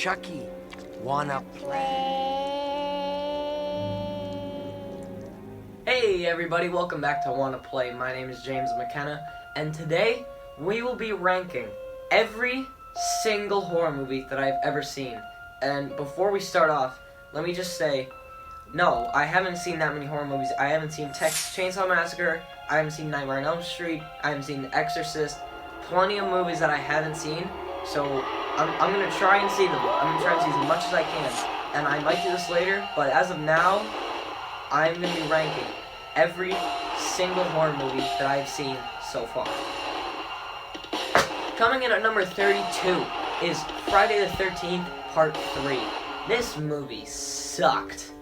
Chucky. Wanna play? Hey everybody, welcome back to Wanna Play. My name is James McKenna, and today we will be ranking every single horror movie that I've ever seen. And before we start off, let me just say, no, I haven't seen that many horror movies. I haven't seen Texas Chainsaw Massacre, I haven't seen Nightmare on Elm Street, I haven't seen The Exorcist. Plenty of movies that I haven't seen, so I'm gonna try and see them. I'm gonna try and see as much as I can. And I might do this later, but as of now, I'm gonna be ranking every single horror movie that I've seen so far. Coming in at number 32 is Friday the 13th Part 3. This movie sucked.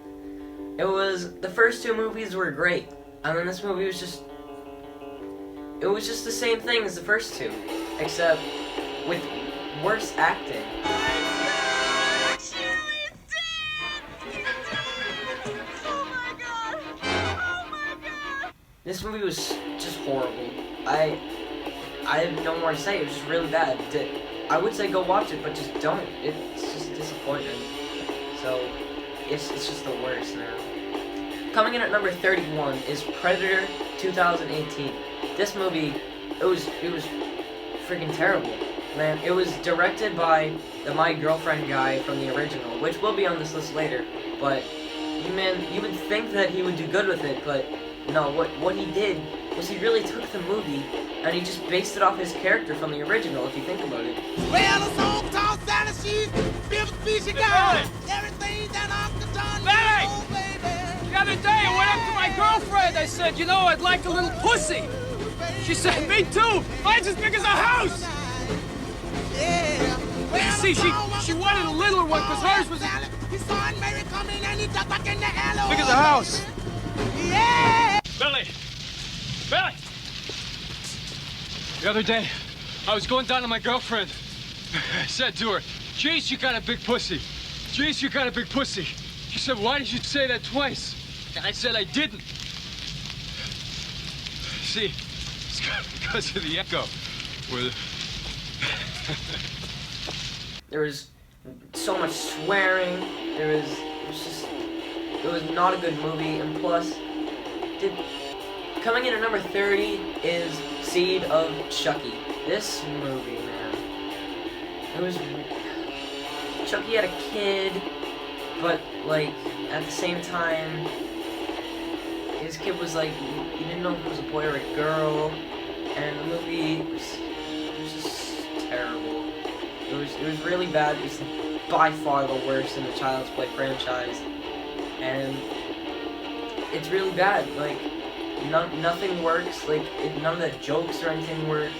The first two movies were great, and then this movie was just the same thing as the first two, except with worse acting. This movie was just horrible. I have no more to say. It was just really bad. I would say go watch it, but just don't. It's just a disappointment. So it's just the worst now. Coming in at number 31 is Predator 2018. This movie, it was freaking terrible, man. It was directed by the My Girlfriend guy from the original, which will be on this list later. But you would think that he would do good with it, but no. What he did was he really took the movie and he just based it off his character from the original. If you think about it. Well, a song called Sally, she's fifth species guy. Everything that Uncle John Hey! knows, baby. The other day, I went up to my girlfriend. I said, you know, I'd like a little pussy. She said, me too. Mine's as big as a house. Yeah. Well, See, she wanted a littler one because hers was as He saw Aunt Mary coming and he ducked back in the alley. big as a house. Yeah. Billy! Billy! The other day, I was going down to my girlfriend. I said to her, Jace, you got a big pussy. Jace, you got a big pussy. She said, why did you say that twice? And I said, I didn't. See, it's because of the echo. There was so much swearing. It was not a good movie, and plus, coming in at number 30 is Seed of Chucky. This movie, man, Chucky had a kid, but like at the same time, his kid was like, you didn't know if it was a boy or a girl, and the movie was just terrible. It was really bad. It was by far the worst in the Child's Play franchise, and it's really bad. Like nothing works. Like none of the jokes or anything work.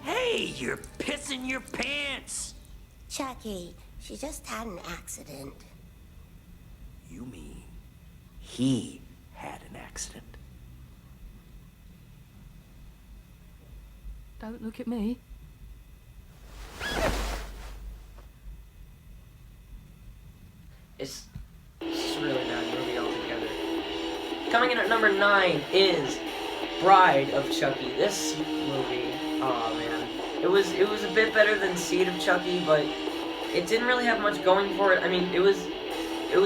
Hey, you're pissing your pants! Chucky, she just had an accident. You mean he had an accident? Don't look at me. It's just a really bad movie altogether. Coming in at number 9 is Bride of Chucky. This movie, oh man, it was a bit better than Seed of Chucky, but it didn't really have much going for it. I mean, it was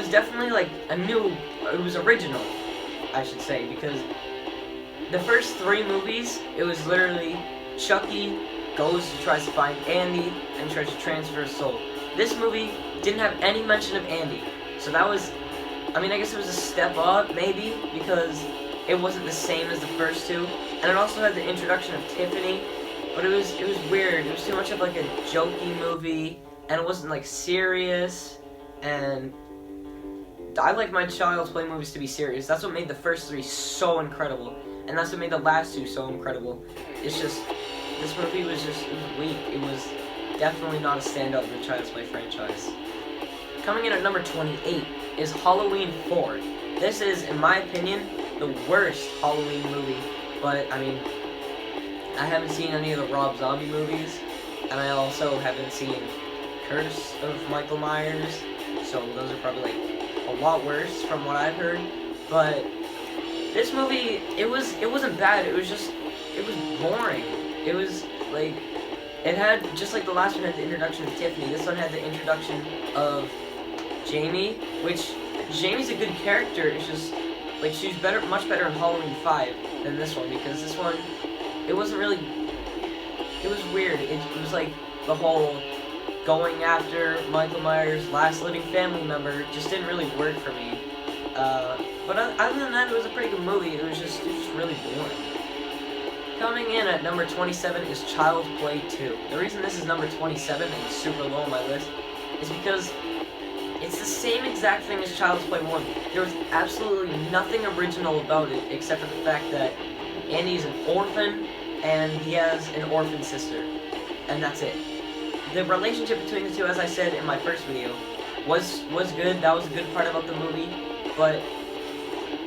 definitely like it was original, I should say, because the first 3 movies, it was literally Chucky tries to find Andy and tries to transfer his soul. This movie didn't have any mention of Andy, so that was, I mean, I guess it was a step up, maybe, because it wasn't the same as the first two, and it also had the introduction of Tiffany, but it was weird. It was too much of like a jokey movie, and it wasn't like serious, and I like my Child's Play movies to be serious. That's what made the first 3 so incredible, and that's what made the last 2 so incredible. It's just, this movie was weak. It was definitely not a standout in the Child's Play franchise. Coming in at number 28 is Halloween 4. This is, in my opinion, the worst Halloween movie, but I mean, I haven't seen any of the Rob Zombie movies, and I also haven't seen Curse of Michael Myers, so those are probably like a lot worse from what I've heard. But this movie, it wasn't bad. It was boring. It was like, it had, just like the last one had the introduction of Tiffany, this one had the introduction of Jamie, which, Jamie's a good character, it's just, like, she's much better in Halloween 5 than this one, because this one, it wasn't really, it was weird. It was like the whole going after Michael Myers' last living family member just didn't really work for me. But other than that, it was a pretty good movie. It was just really boring. Coming in at number 27 is Child's Play 2. The reason this is number 27 and super low on my list is because it's the same exact thing as Child's Play 1. There was absolutely nothing original about it except for the fact that Andy's an orphan and he has an orphan sister. And that's it. The relationship between the two, as I said in my first video, was good. That was a good part about the movie. But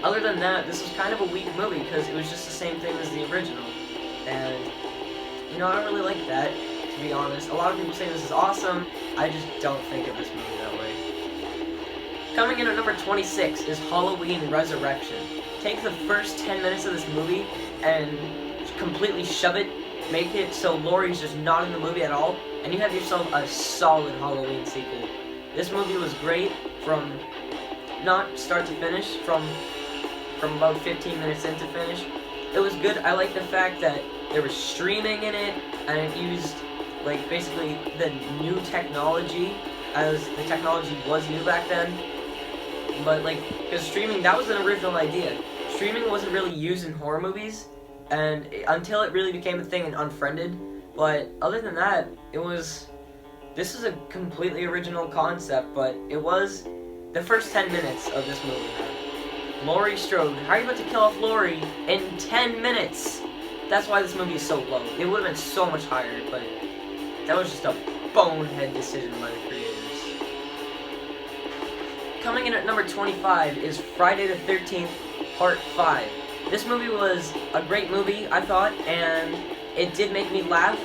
other than that, this was kind of a weak movie because it was just the same thing as the original. And, you know, I don't really like that, to be honest. A lot of people say this is awesome. I just don't think of this movie that way. Coming in at number 26 is Halloween Resurrection. Take the first 10 minutes of this movie and completely shove it, make it so Laurie's just not in the movie at all, and you have yourself a solid Halloween sequel. This movie was great from not start to finish, from about 15 minutes in to finish. It was good. I like the fact that there was streaming in it, and it used, like, basically the new technology, as the technology was new back then. But, like, because streaming, that was an original idea. Streaming wasn't really used in horror movies, and until it really became a thing in Unfriended. But other than that, this is a completely original concept, but it was the first 10 minutes of this movie. Laurie Strode, how are you about to kill off Laurie in 10 minutes? That's why this movie is so low. It would have been so much higher, but that was just a bonehead decision by the creators. Coming in at number 25 is Friday the 13th, Part 5. This movie was a great movie, I thought, and it did make me laugh.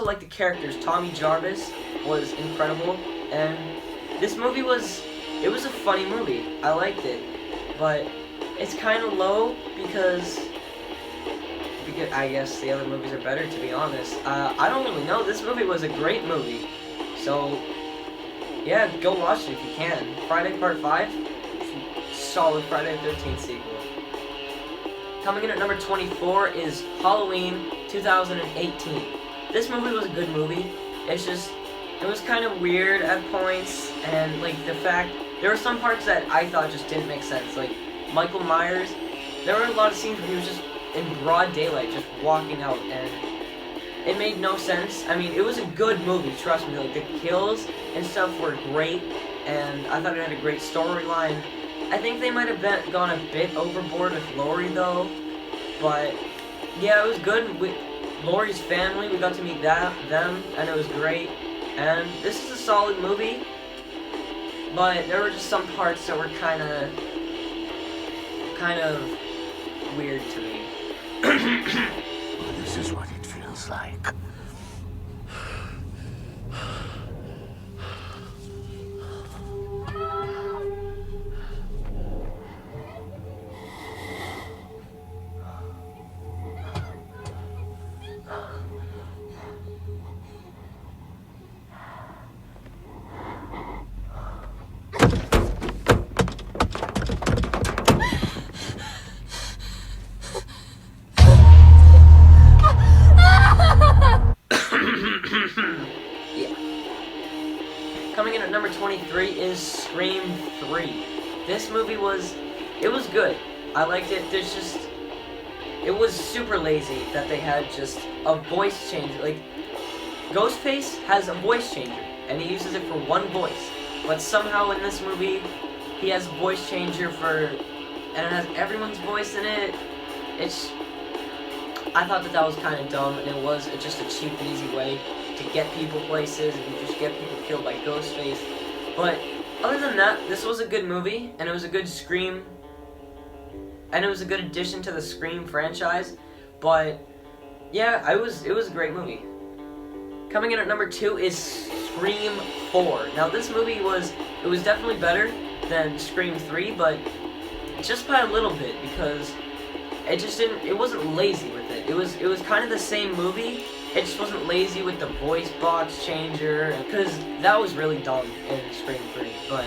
Like the characters, Tommy Jarvis was incredible, and this movie was a funny movie. I liked it, but it's kind of low because I guess the other movies are better, to be honest. I don't really know. This movie was a great movie, so yeah, go watch it if you can. Friday Part 5, solid Friday the 13th sequel. Coming in at number 24 is Halloween 2018. This movie was a good movie. It's just, it was kind of weird at points, and like the fact, there were some parts that I thought just didn't make sense. Like Michael Myers, there were a lot of scenes where he was just in broad daylight, just walking out, and it made no sense. I mean, it was a good movie, trust me. Like the kills and stuff were great, and I thought it had a great storyline. I think they might have gone a bit overboard with Laurie though, but yeah, it was good. Laurie's family, we got to meet them, and it was great. And this is a solid movie, but there were just some parts that were kind of weird to me. This is what it feels like. at number 23 is Scream 3. This movie was good. I liked it. It was super lazy that they had just a voice change. Like, Ghostface has a voice changer, and he uses it for one voice. But somehow in this movie, he has a voice changer and it has everyone's voice in it. I thought that was kind of dumb, and it was just a cheap and easy way to get people places, and you just get people killed by Ghostface. But other than that, this was a good movie, and it was a good Scream, and it was a good addition to the Scream franchise. But yeah, it was a great movie. Coming in at number 2 is Scream 4. Now this movie was definitely better than Scream 3, but just by a little bit, because it wasn't lazy with it. It was kind of the same movie. It just wasn't lazy with the voice box changer, because that was really dumb in Scream 3. But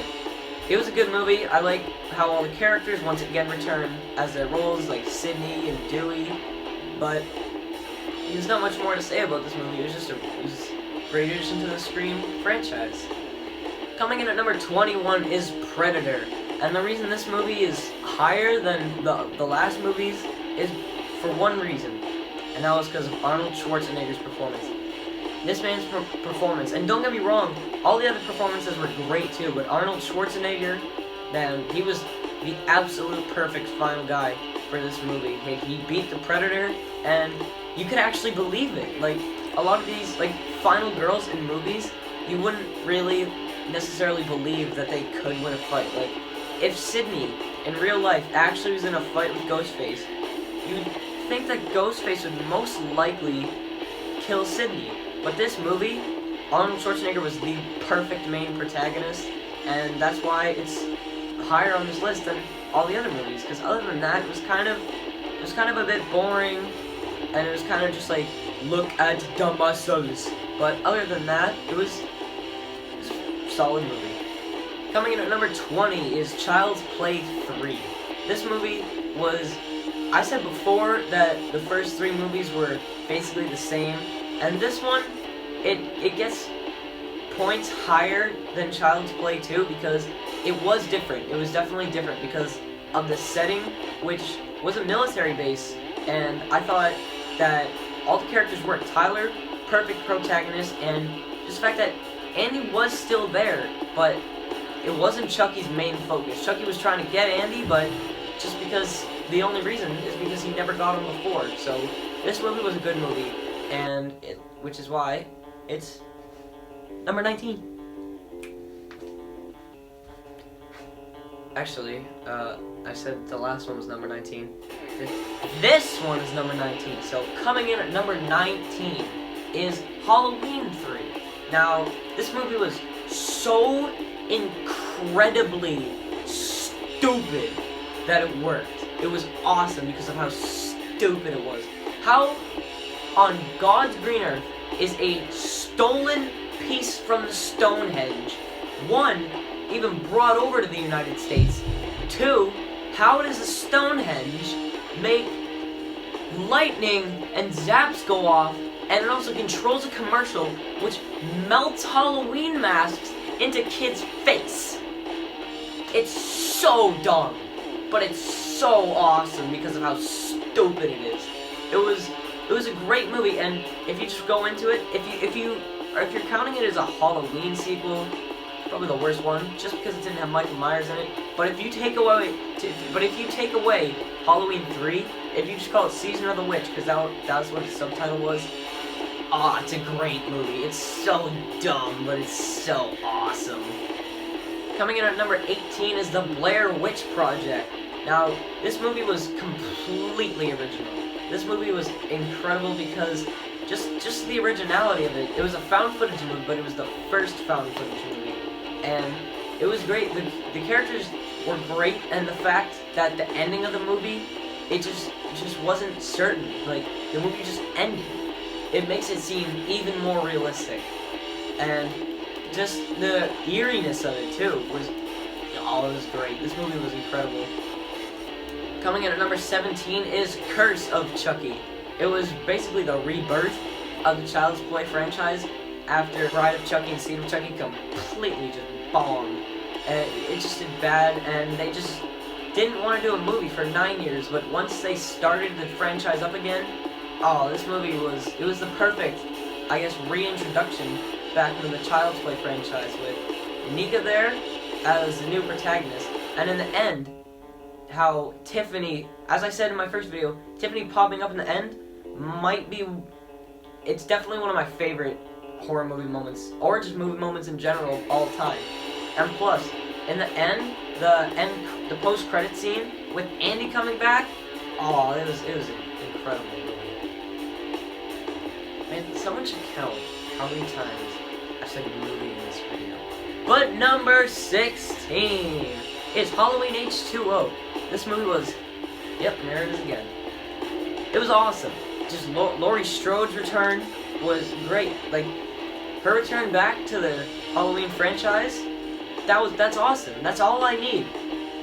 it was a good movie. I like how all the characters once again return as their roles, like Sidney and Dewey. But there's not much more to say about this movie. It was a great addition to the Scream franchise. Coming in at number 21 is Predator. And the reason this movie is higher than the last movies is for one reason, and that was because of Arnold Schwarzenegger's performance. This man's performance, and don't get me wrong, all the other performances were great too, but Arnold Schwarzenegger, man, he was the absolute perfect final guy for this movie. He beat the Predator, and you could actually believe it. Like, a lot of these, like, final girls in movies, you wouldn't really necessarily believe that they could win a fight. Like, if Sidney, in real life, actually was in a fight with Ghostface, you'd think that Ghostface would most likely kill Sidney. But this movie, Arnold Schwarzenegger was the perfect main protagonist, and that's why it's higher on this list than all the other movies. Because other than that, it was kind of a bit boring, and it was kind of just like, look at the muscles. But other than that, it was a solid movie. Coming in at number 20 is Child's Play 3. This movie was, I said before that the first 3 movies were basically the same, and this one, it gets points higher than Child's Play 2 because it was different. It was definitely different because of the setting, which was a military base, and I thought that all the characters worked. Tyler, perfect protagonist, and just the fact that Andy was still there, but it wasn't Chucky's main focus. Chucky was trying to get Andy, but just because the only reason is because he never got him before. So this movie was a good movie, and which is why it's number 19. Actually, I said the last one was number 19. This one is number 19. So coming in at number 19 is Halloween 3. Now, this movie was so incredibly stupid that it worked. It was awesome because of how stupid it was. How on God's green earth is a stolen piece from the Stonehenge, 1, even brought over to the United States, 2, how does the Stonehenge make lightning and zaps go off, and it also controls a commercial which melts Halloween masks into kids' face? It's so dumb, but it's so awesome because of how stupid it is. It was a great movie, and if you just go into it, if you're counting it as a Halloween sequel, probably the worst one, just because it didn't have Michael Myers in it. But if you take away Halloween 3, if you just call it Season of the Witch, because that's what the subtitle was, it's a great movie. It's so dumb, but it's so awesome. Coming in at number 18 is The Blair Witch Project. Now, this movie was completely original. This movie was incredible because just the originality of it. It was a found footage movie, but it was the first found footage movie. And it was great. The characters were great, and the fact that the ending of the movie, it just wasn't certain. Like, the movie just ended. It makes it seem even more realistic. And just the eeriness of it, too, it was great. This movie was incredible. Coming in at number 17 is Curse of Chucky. It was basically the rebirth of the Child's Play franchise after Bride of Chucky and Seed of Chucky completely just bombed. And it just did bad, and they just didn't want to do a movie for 9 years. But once they started the franchise up again, oh, this movie was the perfect, I guess, reintroduction back into the Child's Play franchise with Nika there as the new protagonist, and in the end, how Tiffany, as I said in my first video, Tiffany popping up in the end might be, it's definitely one of my favorite horror movie moments, or just movie moments in general of all time. And plus, in the end, the post-credit scene with Andy coming back, oh, it was an incredible movie. Man, someone should count how many times I've said movie in this video. But number 16 is Halloween H2O. This movie was, yep, there it is again. It was awesome. Just Laurie Strode's return was great. Like, her return back to the Halloween franchise, that's awesome. That's all I need.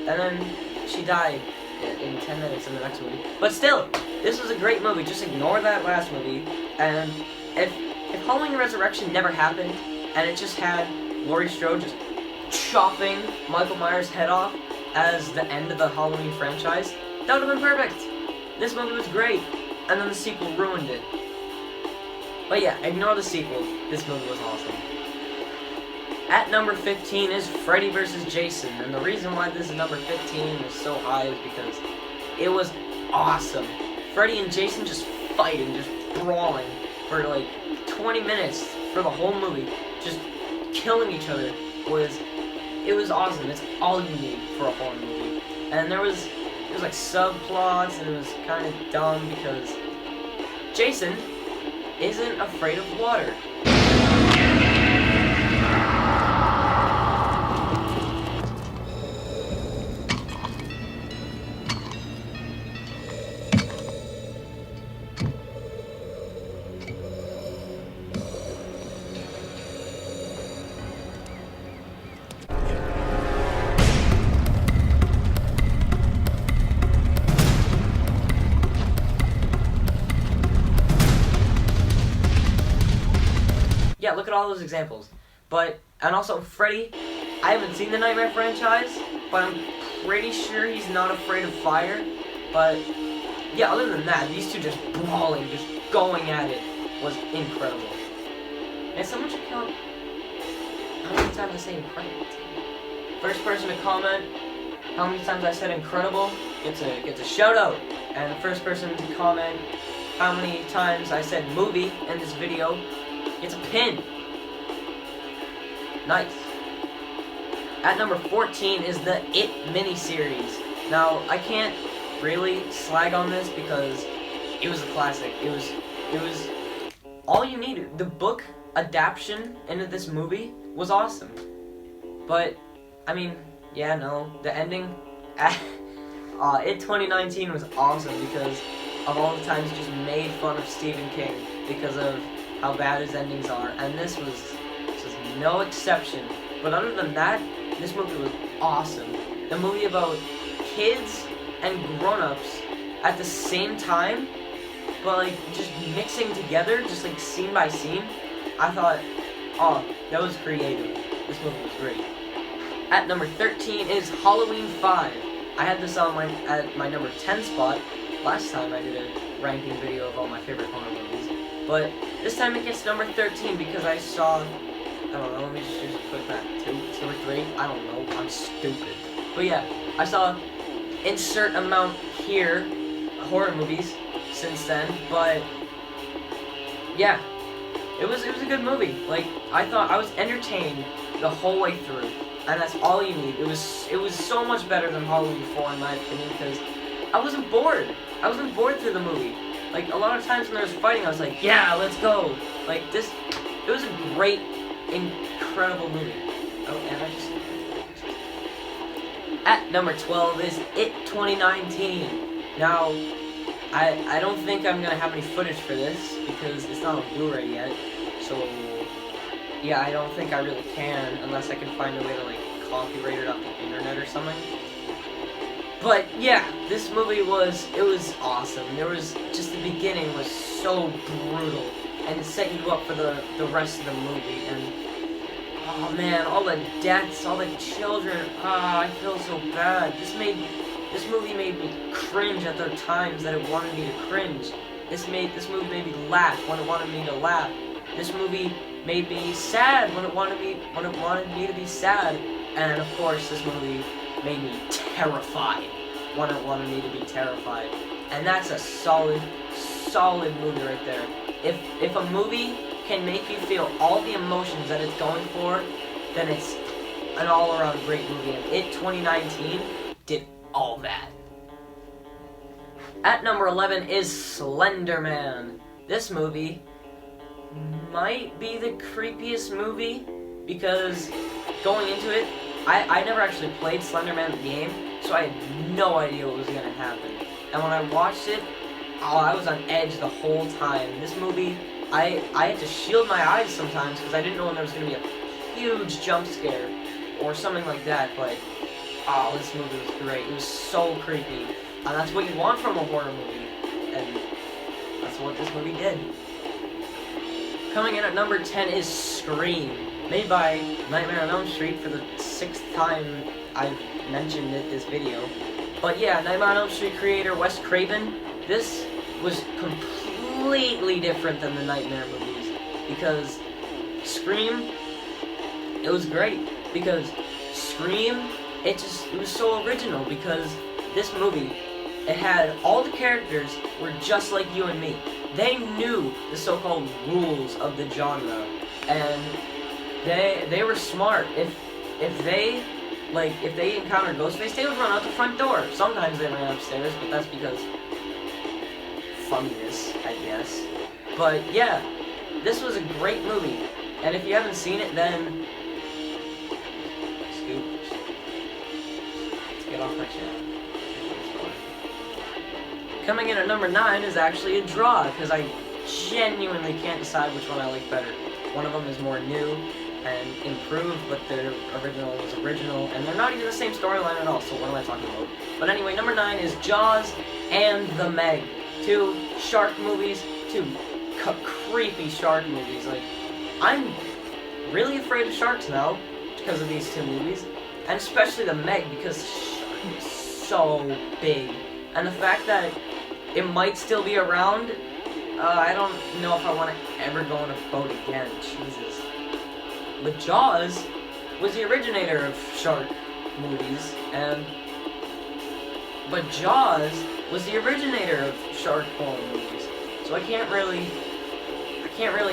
And then she died in 10 minutes in the next movie. But still, this was a great movie. Just ignore that last movie. And if Halloween Resurrection never happened, and it just had Laurie Strode just chopping Michael Myers' head off as the end of the Halloween franchise, that would have been perfect. This movie was great, and then the sequel ruined it. But yeah, ignore the sequel. This movie was awesome. At number 15 is Freddy vs. Jason, and the reason why this is number 15 was so high is because it was awesome. Freddy and Jason just fighting, just brawling for like 20 minutes for the whole movie, just killing each other. It was awesome. It's all you need for a horror movie. And there was like subplots, and it was kind of dumb because Jason isn't afraid of water. Yeah, look at all those examples. And also Freddy, I haven't seen the Nightmare franchise, but I'm pretty sure he's not afraid of fire. But yeah, other than that, these two just brawling, just going at it was incredible. And someone should count how many times I say incredible. First person to comment how many times I said incredible gets a shout out. And the first person to comment how many times I said movie in this video gets a pin. Nice. At number 14 is the It miniseries. Now, I can't really slag on this because it was a classic. It was all you needed. The book adaptation into this movie was awesome. But, I mean, yeah, no. The ending, It 2019 was awesome because of all the times it just made fun of Stephen King because of how bad his endings are, and this was no exception. But other than that, this movie was awesome. The movie about kids and grown-ups at the same time, but like just mixing together, just like scene by scene. I thought, oh, that was creative. This movie was great. At number 13 is Halloween 5. I had this on at my number 10 spot last time I did a ranking video of all my favorite horror movies. But this time it gets number 13 because I saw, I don't know, let me just put that, 2 or 3, I don't know, I'm stupid. But yeah, I saw insert amount here, horror movies, since then, but yeah, it was a good movie. Like, I thought I was entertained the whole way through, and that's all you need. It was so much better than Halloween 4 in my opinion, because I wasn't bored. I wasn't bored through the movie. Like, a lot of times when there was fighting, I was like, yeah, let's go. Like, this, it was a great, incredible movie. Oh, and I just... At number 12 is It 2019. Now, I don't think I'm going to have any footage for this, because it's not on Blu-ray yet. So, yeah, I don't think I really can, unless I can find a way to, like, copyright it off the internet or something. But yeah, this movie was awesome. There was just the beginning was so brutal and it set you up for the rest of the movie, and Oh man, all the deaths, all the children. Ah, I feel so bad. This movie made me cringe at the times that it wanted me to cringe. This movie made me laugh when it wanted me to laugh. This movie made me sad when it wanted me to be sad. And of course, this movie made me terrified when it wanted me to be terrified. And that's a solid movie right there. If a movie can make you feel all the emotions that it's going for, then it's an all-around great movie. And It 2019 did all that. At number 11 is Slender Man. This movie might be the creepiest movie because going into it, I never actually played Slender Man the game, so I had no idea what was going to happen. And when I watched it, I was on edge the whole time. This movie, I had to shield my eyes sometimes because I didn't know when there was going to be a huge jump scare or something like that, but this movie was great. It was so creepy. And that's what you want from a horror movie. And that's what this movie did. Coming in at number 10 is Scream. Made by Nightmare on Elm Street for the 6th time I've mentioned it this video. But yeah, Nightmare on Elm Street creator Wes Craven. This was completely different than the Nightmare movies. Because Scream, it was great. Because Scream, it was so original because this movie, it had all the characters were just like you and me. They knew the so-called rules of the genre, and they were smart. If they encountered Ghostface, they would run out the front door. Sometimes they ran upstairs, but that's because funniness, I guess. But yeah, this was a great movie, and if you haven't seen it, then get off my channel. Coming in at number 9 is actually a draw, because I genuinely can't decide which one I like better. One of them is more new and improved, but the original was original, and they're not even the same storyline at all, so what am I talking about? But anyway, number 9 is Jaws and The Meg. 2 shark movies, 2 creepy shark movies. Like, I'm really afraid of sharks now because of these 2 movies, and especially The Meg because shark is so big. And the fact that it might still be around, I don't know if I want to ever go on a boat again. Jesus. But Jaws was the originator of shark movies, but Jaws was the originator of shark horror movies. So I can't really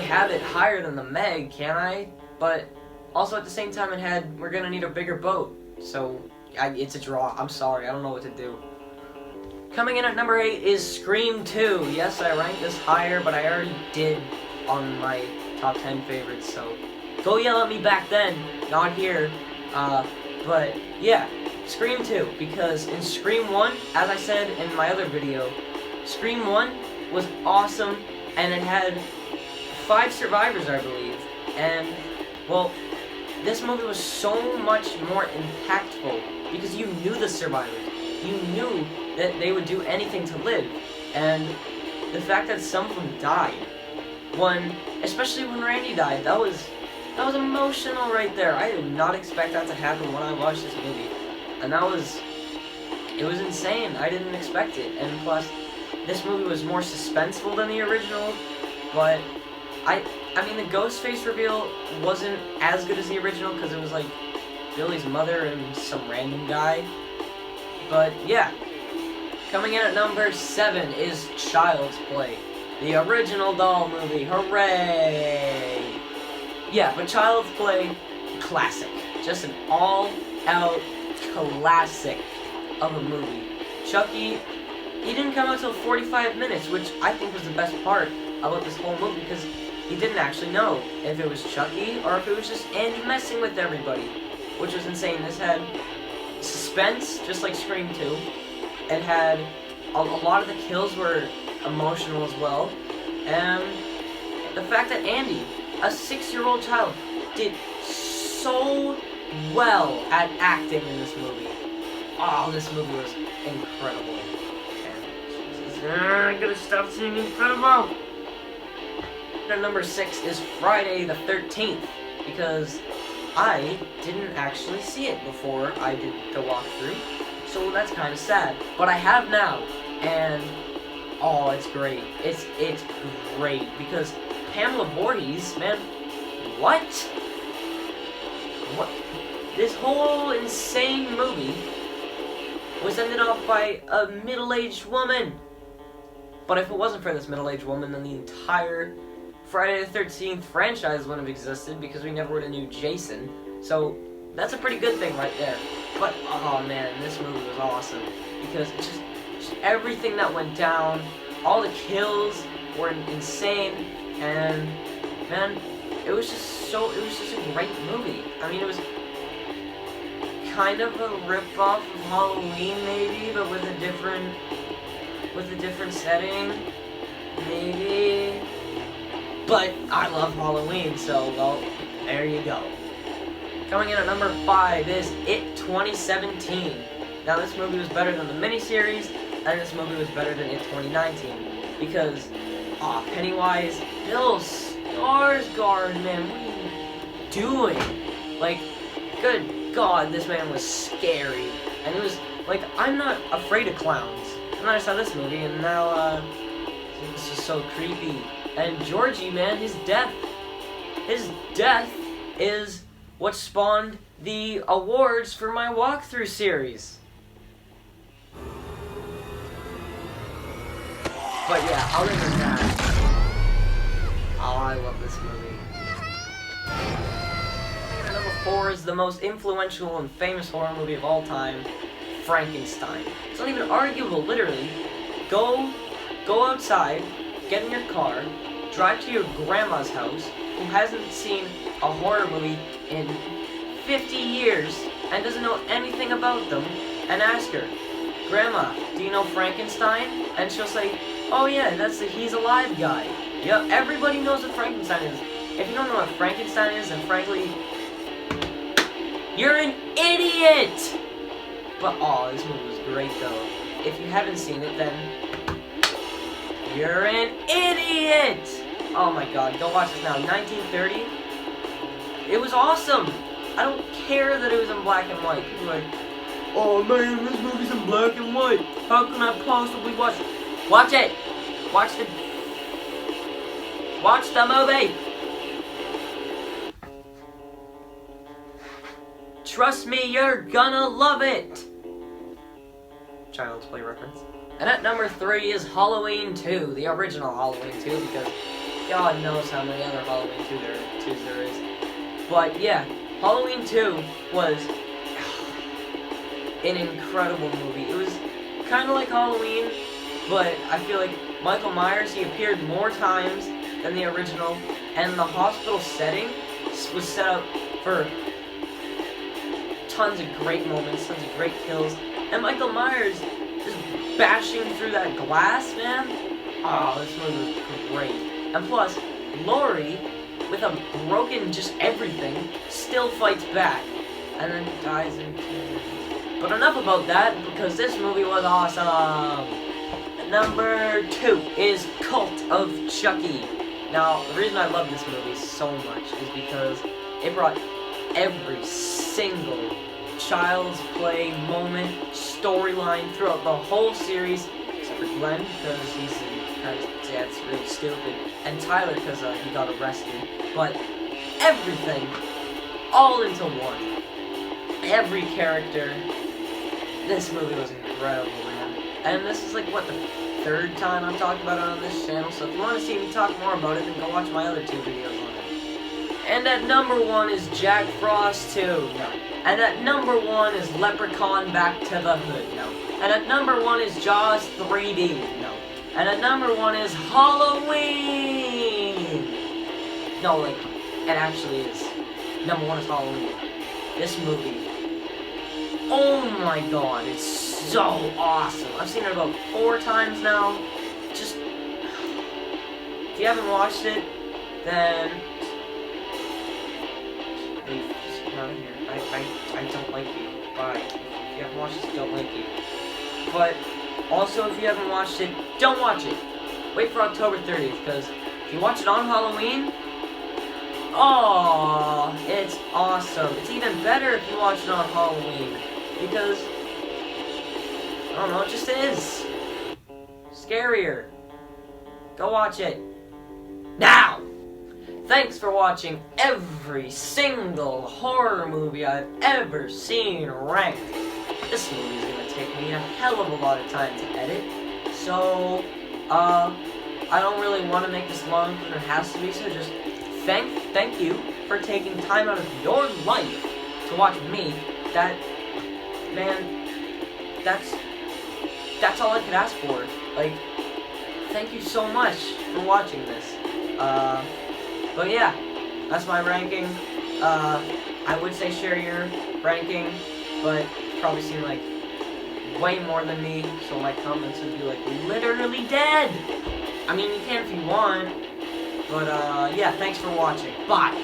have it higher than The Meg, can I? But also at the same time, we're gonna need a bigger boat. So it's a draw. I'm sorry, I don't know what to do. Coming in at number 8 is Scream 2. Yes, I ranked this higher, but I already did on my top 10 favorites, so go yell at me back then, not here. But yeah, Scream 2, because in Scream 1, as I said in my other video, Scream 1 was awesome, and it had 5 survivors, I believe. And, well, this movie was so much more impactful because you knew the survivors. You knew that they would do anything to live, and the fact that some of them died, especially when Randy died, that was emotional right there. I did not expect that to happen when I watched this movie, and it was insane. I didn't expect it, and plus, this movie was more suspenseful than the original, but I mean, the Ghostface reveal wasn't as good as the original because it was like Billy's mother and some random guy. But yeah, coming in at number 7 is Child's Play, the original doll movie. Hooray! Yeah, but Child's Play, classic. Just an all-out classic of a movie. Chucky, he didn't come out till 45 minutes, which I think was the best part about this whole movie, because he didn't actually know if it was Chucky or if it was just Andy messing with everybody, which was insane. This had suspense, just like Scream 2. It had a lot of the kills were emotional as well, and the fact that Andy, a 6-year-old child, did so well at acting in this movie. Oh, this movie was incredible. And I'm gonna stop saying incredible. Number 6 is Friday the 13th, because I didn't actually see it before I did the walkthrough, so that's kind of sad. But I have now, and oh, it's great. It's great because Pamela Voorhees, man, what? This whole insane movie was ended off by a middle-aged woman. But if it wasn't for this middle-aged woman, then the entire Friday the 13th franchise wouldn't have existed because we never would have knew Jason. So that's a pretty good thing right there. But oh man, this movie was awesome because just everything that went down, all the kills were insane, and man, it was just a great movie. I mean, it was kind of a rip-off of Halloween maybe, but with a different setting, maybe. But I love Halloween, so well, there you go. Coming in at number 5 is It 2017. Now this movie was better than the miniseries, and this movie was better than It 2019 because, Pennywise, Bill Skarsgård, man, what are you doing? Like, good God, this man was scary, and it was like, I'm not afraid of clowns. And I saw this movie, and now, this is so creepy. And Georgie, man, his death is what spawned the awards for my walkthrough series. But yeah, other than that, oh, I love this movie. And number 4 is the most influential and famous horror movie of all time, Frankenstein. It's not even arguable, literally. Go outside, get in your car, drive to your grandma's house, who hasn't seen a horror movie in 50 years and doesn't know anything about them, and ask her, Grandma, do you know Frankenstein? And she'll say, oh yeah, that's the He's Alive guy. Yep, everybody knows what Frankenstein is. If you don't know what Frankenstein is, then frankly, you're an idiot! But oh, this movie was great though. If you haven't seen it, then you're an idiot! Oh my god, go watch this now. 1930. It was awesome! I don't care that it was in black and white. People are like, oh man, this movie's in black and white. How can I possibly watch it? Watch it! Watch the movie! Trust me, you're gonna love it! Child's Play reference. And at number 3 is Halloween 2, the original Halloween 2, because God knows how many other Halloween 2s there is. But yeah, Halloween 2 was an incredible movie. It was kind of like Halloween, but I feel like Michael Myers, he appeared more times than the original, and the hospital setting was set up for tons of great moments, tons of great kills, and Michael Myers just bashing through that glass, man. Oh, this movie was great. And plus, Laurie, with a broken just everything, still fights back, and then dies in tears. But enough about that, because this movie was awesome. Number 2 is Cult of Chucky. Now, the reason I love this movie so much is because it brought every single Child's Play moment, storyline throughout the whole series, except for Glenn, because he's kind of dad's really stupid, and Tyler, because he got arrested. But everything, all into one. Every character. This movie was incredible, man. And this is like, what, the 3rd time I've talked about it on this channel, so if you want to see me talk more about it, then go watch my other 2 videos on it. And at number 1 is Jack Frost 2. No. And at number 1 is Leprechaun Back to the Hood. No. And at number 1 is Jaws 3D. No. And at number 1 is Halloween. No, like, it actually is. Number 1 is Halloween. This movie. Oh my god, it's so awesome. I've seen it about 4 times now. Just, if you haven't watched it, then leave. Just come out of here. I don't like you. Bye. If you haven't watched it, don't like you. But also, if you haven't watched it, don't watch it. Wait for October 30th, because if you watch it on Halloween, Oh, it's awesome. It's even better if you watch it on Halloween. Because, I don't know, it just is. Scarier. Go watch it. Now! Thanks for watching every single horror movie I've ever seen ranked. This movie's gonna take me a hell of a lot of time to edit. So, I don't really want to make this long than it has to be, so just thank you for taking time out of your life to watch me. That's all I could ask for. Like, thank you so much for watching this. But yeah, that's my ranking. I would say share your ranking, but it's probably seemed like way more than me, so my comments would be like literally dead. I mean, you can if you want, but yeah, thanks for watching. Bye.